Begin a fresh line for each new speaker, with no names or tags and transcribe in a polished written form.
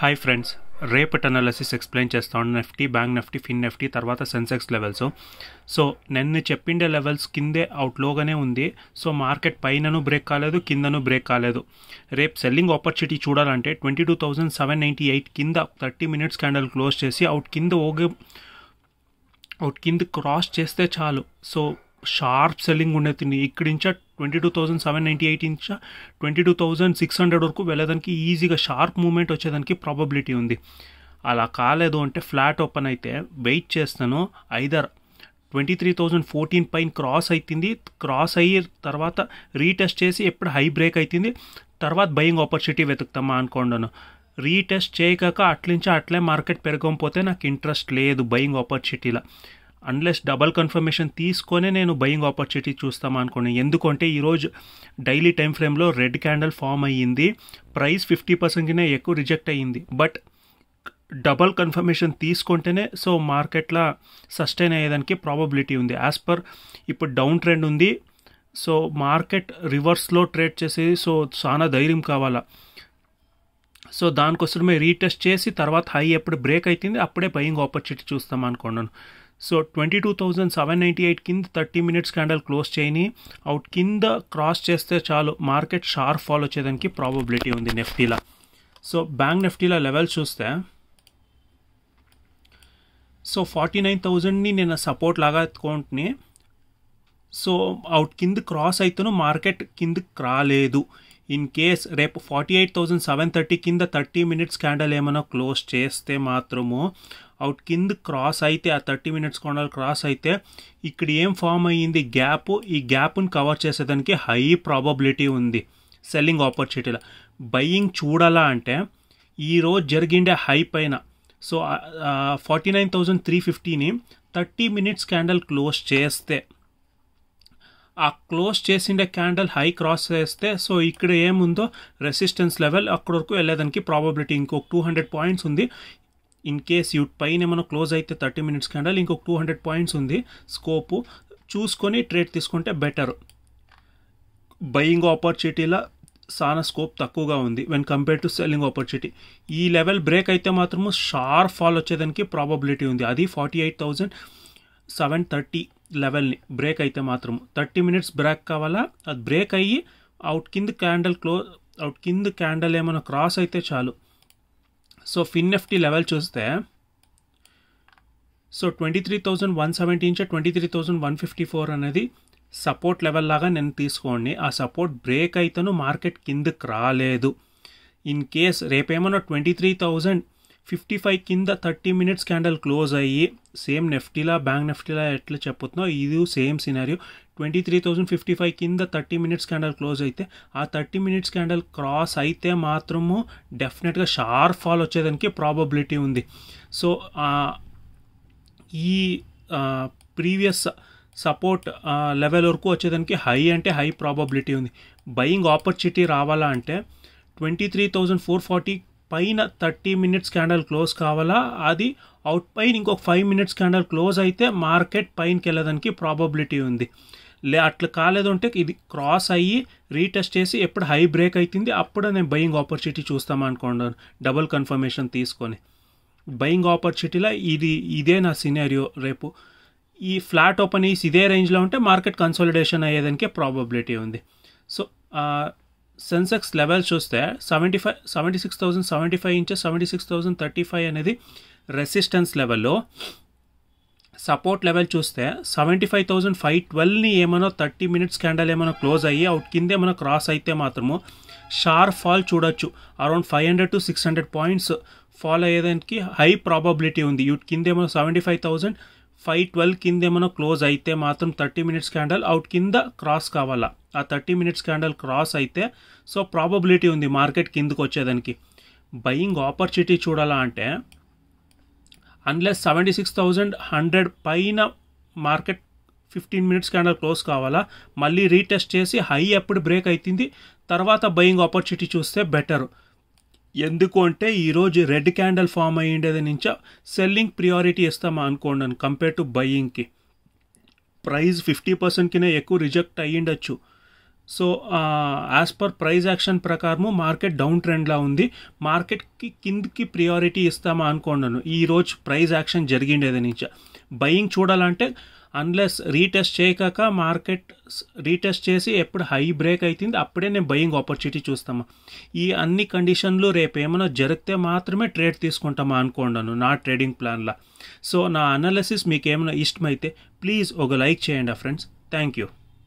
Hi friends, రేపటి analysis explain చేస్తాను. Nifty, bank Nifty, ఫిన్ Nifty, తర్వాత సెన్సెక్స్ లెవెల్స్. సో నేను చెప్పిండే లెవెల్స్ కిందే అవుట్లోగానే ఉంది. సో మార్కెట్ పైనను బ్రేక్ కాలేదు, కిందను బ్రేక్ కాలేదు. రేపు సెల్లింగ్ ఆపర్చునిటీ చూడాలంటే 22,798 కింద 30 మినిట్స్ క్యాండల్ క్లోజ్ చేసి అవుట్ కింద క్రాస్ చేస్తే చాలు. సో షార్ప్ సెల్లింగ్ ఉండేది. ఇక్కడి నుంచా 22,798 నుంచి 22,600 వరకు వెళ్ళేదానికి ఈజీగా షార్ప్ మూమెంట్ వచ్చేదానికి ప్రాబబిలిటీ ఉంది. అలా కాలేదు అంటే ఫ్లాట్ ఓపెన్ అయితే వెయిట్ చేస్తాను. ఐదర్ 23,014 పైన క్రాస్ అవుతుంది, క్రాస్ అయ్యి తర్వాత రీటెస్ట్ చేసి ఎప్పుడు హై బ్రేక్ అవుతుంది, తర్వాత బయింగ్ ఆపర్చునిటీ వెతుకుతామా అనుకోండాను. రీటెస్ట్ చేయక అట్లించి అట్లే మార్కెట్ పెరగకపోతే నాకు ఇంట్రెస్ట్ లేదు బయింగ్ ఆపర్చునిటీలో. అన్లెస్ డబల్ కన్ఫర్మేషన్ తీసుకొనే నేను బయింగ్ ఆపర్చునిటీ చూస్తామా అనుకోండి. ఎందుకంటే ఈరోజు డైలీ టైం ఫ్రేమ్లో రెడ్ క్యాండల్ ఫామ్ అయ్యింది, ప్రైస్ 50% ఎక్కువ రిజెక్ట్ అయ్యింది. బట్ డబల్ కన్ఫర్మేషన్ తీసుకుంటేనే సో మార్కెట్లో సస్టైన్ అయ్యేదానికి ప్రాబబిలిటీ ఉంది. యాజ్ పర్ ఇప్పుడు డౌన్ ట్రెండ్ ఉంది. సో మార్కెట్ రివర్స్లో ట్రేడ్ చేసేది. సో చాలా ధైర్యం కావాలా. సో దానికోసమే రీటెస్ట్ చేసి తర్వాత హై ఎప్పుడు బ్రేక్ అవుతుంది అప్పుడే బయింగ్ ఆపర్చునిటీ చూస్తాం అనుకున్నాను. సో 22,798 కింద 30 మినిట్స్ క్యాండల్ క్లోజ్ చేయని అవుట్ కింద క్రాస్ చేస్తే చాలు మార్కెట్ షార్ప్ ఫాల్ వచ్చేదానికి ప్రాబబిలిటీ ఉంది నిఫ్టీలో. సో బ్యాంక్ నిఫ్టీలో లెవెల్స్ చూస్తే సో 49,000ని నేను సపోర్ట్ లాగా ఎత్తుకుంటుని. సో అవుట్ కింద క్రాస్ అయితేను మార్కెట్ కిందకి రాలేదు. ఇన్ కేస్ రేపు 48,730 కింద 30 మినిట్స్ క్యాండల్ ఏమైనా క్లోజ్ చేస్తే మాత్రము అవుట్ కింద క్రాస్ అయితే ఆ 30 మినిట్స్ క్యాండల్ క్రాస్ అయితే ఇక్కడ ఏం ఫామ్ అయ్యింది గ్యాప్, ఈ గ్యాప్ని కవర్ చేసేదానికి హై ప్రాబబిలిటీ ఉంది సెల్లింగ్ ఆపర్చునిటీలో. బయింగ్ చూడాలా అంటే ఈరోజు జరిగిండే హై పైన సో 49,350ని 30 మినిట్స్ క్యాండల్ క్లోజ్ చేస్తే ఆ క్లోజ్ చేసిండే క్యాండల్ హై క్రాస్ చేస్తే సో ఇక్కడ ఏముందో రెసిస్టెన్స్ లెవెల్ అక్కడ వరకు వెళ్ళేదానికి ప్రాబబిలిటీ ఇంకొక 200 పాయింట్స్ ఉంది. ఇన్ కేస్ యూ పైన ఏమైనా క్లోజ్ అయితే 30 మినిట్స్ క్యాండల్ ఇంకొక 200 పాయింట్స్ ఉంది. స్కోపు చూసుకొని ట్రేడ్ తీసుకుంటే బెటర్. బయింగ్ ఆపర్చునిటీలో చాలా స్కోప్ తక్కువగా ఉంది when compare to selling opportunity. ఈ లెవెల్ బ్రేక్ అయితే మాత్రము షార్ప్ ఫాల్ వచ్చేదానికి ప్రాబబిలిటీ ఉంది. అది 48,730 లెవెల్ని బ్రేక్ అయితే మాత్రము 30 మినిట్స్ బ్రేక్ కావాలా. అది బ్రేక్ అయ్యి అవుట్ కింద క్యాండల్ ఏమైనా క్రాస్ అయితే చాలు. సో ఫిన్ నిఫ్టీ లెవెల్ చూస్తే సో 23,170 నుంచి 23,154 అనేది సపోర్ట్ లెవెల్ లాగా నేను తీసుకోండి. ఆ సపోర్ట్ బ్రేక్ అయితేను మార్కెట్ కిందకి రాలేదు. ఇన్ కేస్ రేపేమన్నా 23,055 కింద 30 మినిట్స్ క్యాండల్ క్లోజ్ అయ్యి సేమ్ నిఫ్టీలా బ్యాంక్ నిఫ్టీలా ఎట్లా చెప్పుతున్నావు ఇది సేమ్ సినారియో. 23,055 కింద 30 మినిట్స్ క్యాండల్ క్లోజ్ అయితే ఆ 30 మినిట్స్ క్యాండల్ క్రాస్ అయితే మాత్రము డెఫినెట్గా షార్ప్ ఫాల్ వచ్చేదానికి ప్రాబబిలిటీ ఉంది. సో ఈ ప్రీవియస్ సపోర్ట్ లెవెల్ వరకు వచ్చేదానికి హై అంటే హై ప్రాబబిలిటీ ఉంది. బయింగ్ ఆపర్చునిటీ రావాలా అంటే 23,440 పైన 30 మినిట్స్ క్యాండల్ క్లోజ్ కావాలా. అది అవుట్ పైన ఇంకొక 5 మినిట్స్ క్యాండల్ క్లోజ్ అయితే మార్కెట్ పైనకి వెళ్ళడానికి ప్రాబబిలిటీ ఉంది. అట్లా కాలేదు అంటే ఇది క్రాస్ అయ్యి రీటెస్ట్ చేసి ఎప్పుడు హై బ్రేక్ అవుతుంది అప్పుడు నేను బయింగ్ ఆపర్చునిటీ చూస్తామా అనుకున్నాను డబుల్ కన్ఫర్మేషన్ తీసుకొని. బయింగ్ ఆపర్చునిటీలో ఇదే నా సినారియో. రేపు ఈ ఫ్లాట్ ఓపెన్ అయ్యి ఇదే రేంజ్లో ఉంటే మార్కెట్ కన్సాలిడేషన్ అయ్యేదానికి ప్రాబబిలిటీ ఉంది. సో సెన్సెక్స్ లెవెల్ చూస్తే 76,075 నుంచి 76,035 అనేది రెసిస్టెన్స్ లెవెల్లో. సపోర్ట్ లెవెల్ చూస్తే 75,512ని ఏమైనా 30 మినిట్స్ క్యాండల్ ఏమైనా క్లోజ్ అయ్యి అవుట్ కింద ఏమైనా క్రాస్ అయితే మాత్రము షార్ప్ ఫాల్ చూడొచ్చు. అరౌండ్ 500 to 600 పాయింట్స్ ఫాల్ అయ్యేదానికి హై ప్రాబబిలిటీ ఉంది. ఇటు కింద ఏమైనా 75,512 కింద ఏమైనా క్లోజ్ అయితే మాత్రం 30 మినిట్స్ క్యాండల్ అవుట్ కింద క్రాస్ కావాలా. ఆ 30 మినిట్స్ క్యాండల్ క్రాస్ అయితే సో ప్రాబబిలిటీ ఉంది మార్కెట్ కిందకు వచ్చేదానికి. బయింగ్ ఆపర్చునిటీ చూడాలా అంటే అన్లెస్ 76,100 పైన మార్కెట్ 15 మినిట్స్ క్యాండల్ క్లోజ్ కావాలా. మళ్ళీ రీటెస్ట్ చేసి హై ఎప్పుడు బ్రేక్ అవుతుంది తర్వాత బయింగ్ ఆపర్చునిటీ చూస్తే బెటర్. ఎందుకు అంటే ఈరోజు రెడ్ క్యాండల్ ఫామ్ అయ్యిండేది నుంచి సెల్లింగ్ ప్రియారిటీ ఇస్తామా అనుకోండి కంపేర్ టు బయింగ్కి. ప్రైస్ 50%కినే ఎక్కువ రిజెక్ట్ అయ్యిండొచ్చు. So as per price action ప్రకారము మార్కెట్ డౌన్ ట్రెండ్లా ఉంది. మార్కెట్కి కిందికి ప్రియారిటీ ఇస్తామా అనుకున్నాను ఈరోజు ప్రైస్ యాక్షన్ జరిగిండేది నుంచి. బయింగ్ చూడాలంటే అన్లెస్ రీటెస్ట్ చేయక మార్కెట్ రీటెస్ట్ చేసి ఎప్పుడు హై బ్రేక్ అవుతుంది అప్పుడే నేను బయింగ్ ఆపర్చునిటీ చూస్తామా. ఈ అన్ని కండిషన్లు రేపు ఏమైనా జరిగితే మాత్రమే ట్రేడ్ తీసుకుంటామా అనుకున్నాను నా ట్రేడింగ్ ప్లాన్లా. సో నా అనాలిసిస్ మీకు ఏమైనా ఇష్టమైతే ప్లీజ్ ఒక లైక్ చేయండి ఫ్రెండ్స్. Thank you.